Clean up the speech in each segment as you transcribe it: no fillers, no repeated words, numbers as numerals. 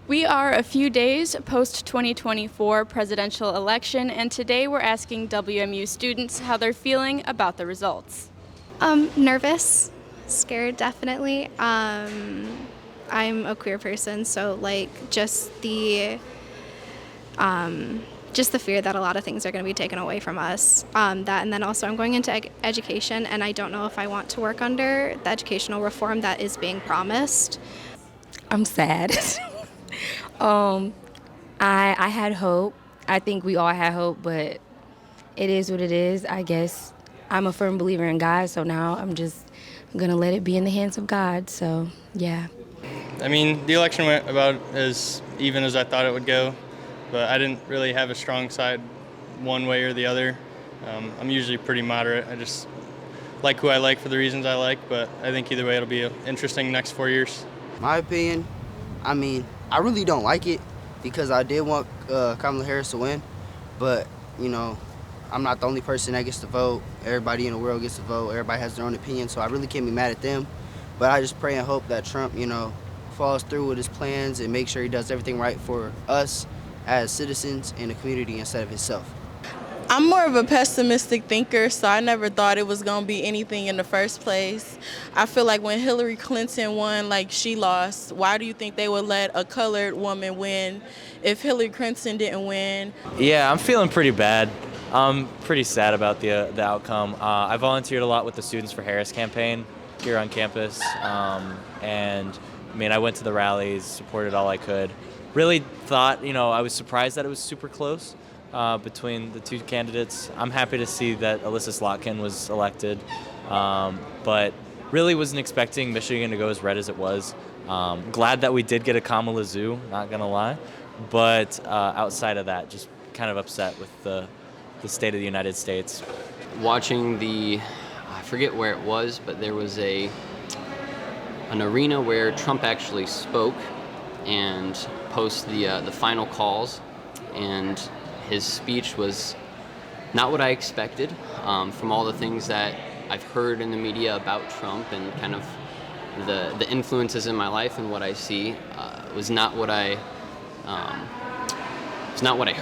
We are a few days post-2024 presidential election, and today we're asking WMU students how they're feeling about the results. Nervous, scared, definitely. I'm a queer person, so just the fear that a lot of things are going to be taken away from us. And then also I'm going into education, and I don't know if I want to work under the educational reform that is being promised. I'm sad. I had hope. I think we all had hope, but it is what it is. I guess I'm a firm believer in God, so now I'm just gonna let it be in the hands of God. So yeah. I mean, the election went about as even as I thought it would go, but I didn't really have a strong side one way or the other. I'm usually pretty moderate. I just like who I like for the reasons I like, but I think either way it'll be an interesting next 4 years. My opinion, I really don't like it because I did want Kamala Harris to win, but, I'm not the only person that gets to vote. Everybody in the world gets to vote. Everybody has their own opinion, so I really can't be mad at them. But I just pray and hope that Trump, follows through with his plans and make sure he does everything right for us as citizens and the community instead of himself. I'm more of a pessimistic thinker, so I never thought it was going to be anything in the first place. I feel like when Hillary Clinton won, she lost. Why do you think they would let a colored woman win if Hillary Clinton didn't win? Yeah, I'm feeling pretty bad. I'm pretty sad about the outcome. I volunteered a lot with the Students for Harris campaign here on campus, and I went to the rallies, supported all I could. Really thought, I was surprised that it was super close between the two candidates. I'm happy to see that Alyssa Slotkin was elected, but really wasn't expecting Michigan to go as red as it was. Glad that we did get a Kamala Zoo, not gonna lie, but outside of that, just kind of upset with the state of the United States. Watching I forget where it was, but there was an arena where Trump actually spoke and posed the final calls, and his speech was not what I expected from all the things that I've heard in the media about Trump and kind of the influences in my life and what I see was not what I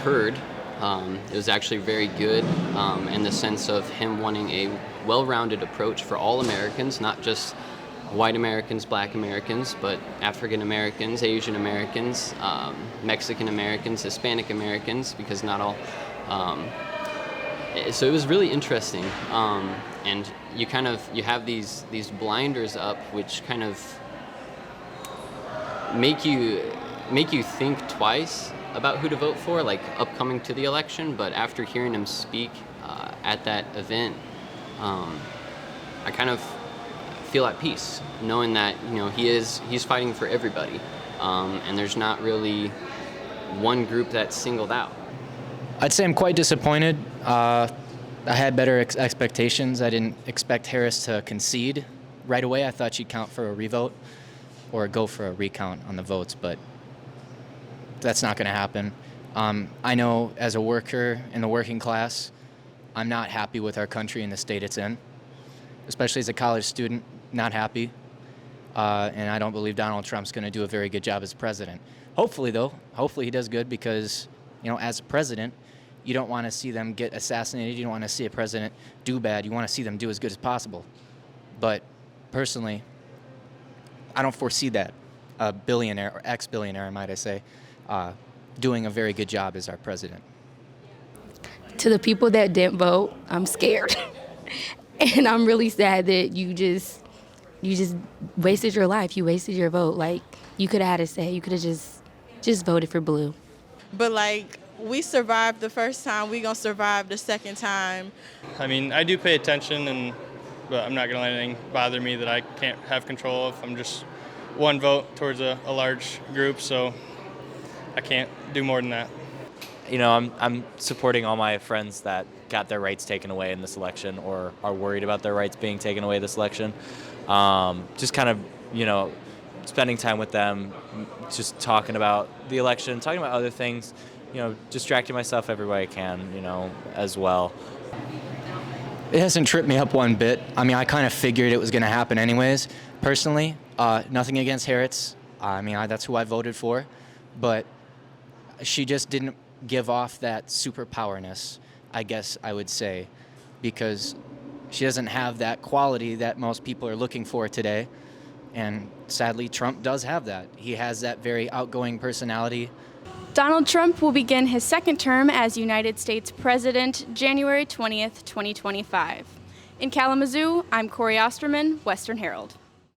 heard. It was actually very good in the sense of him wanting a well-rounded approach for all Americans, not just white Americans, black Americans, but African Americans, Asian Americans, Mexican Americans, Hispanic Americans, because not all. So it was really interesting, and you have these blinders up, which kind of make you think twice about who to vote for, upcoming to the election. But after hearing him speak at that event, I kind of feel at peace, knowing that he's fighting for everybody, and there's not really one group that's singled out. I'd say I'm quite disappointed. I had better expectations. I didn't expect Harris to concede right away. I thought she'd count for a revote or go for a recount on the votes, but that's not going to happen. I know as a worker in the working class, I'm not happy with our country and the state it's in, especially as a college student, not happy. And I don't believe Donald Trump's going to do a very good job as president. Hopefully he does good because, as a president, you don't want to see them get assassinated. You don't want to see a president do bad. You want to see them do as good as possible. But personally, I don't foresee that a billionaire or ex-billionaire, might I say, doing a very good job as our president. To the people that didn't vote, I'm scared. And I'm really sad that you just wasted your life. You wasted your vote. You could have had a say. You could have just voted for blue. But we survived the first time, we gonna survive the second time. I do pay attention, but I'm not going to let anything bother me that I can't have control of. I'm just one vote towards a large group, so I can't do more than that. I'm supporting all my friends that got their rights taken away in this election or are worried about their rights being taken away this election. Just kind of, spending time with them, just talking about the election, talking about other things, distracting myself every way I can, as well. It hasn't tripped me up one bit. I kind of figured it was going to happen anyways. Personally, nothing against Harris. That's who I voted for. but she just didn't give off that superpowerness, I guess I would say, because she doesn't have that quality that most people are looking for today. And sadly, Trump does have that. He has that very outgoing personality. Donald Trump will begin his second term as United States President January 20th, 2025. In Kalamazoo, I'm Cori Osterman, Western Herald.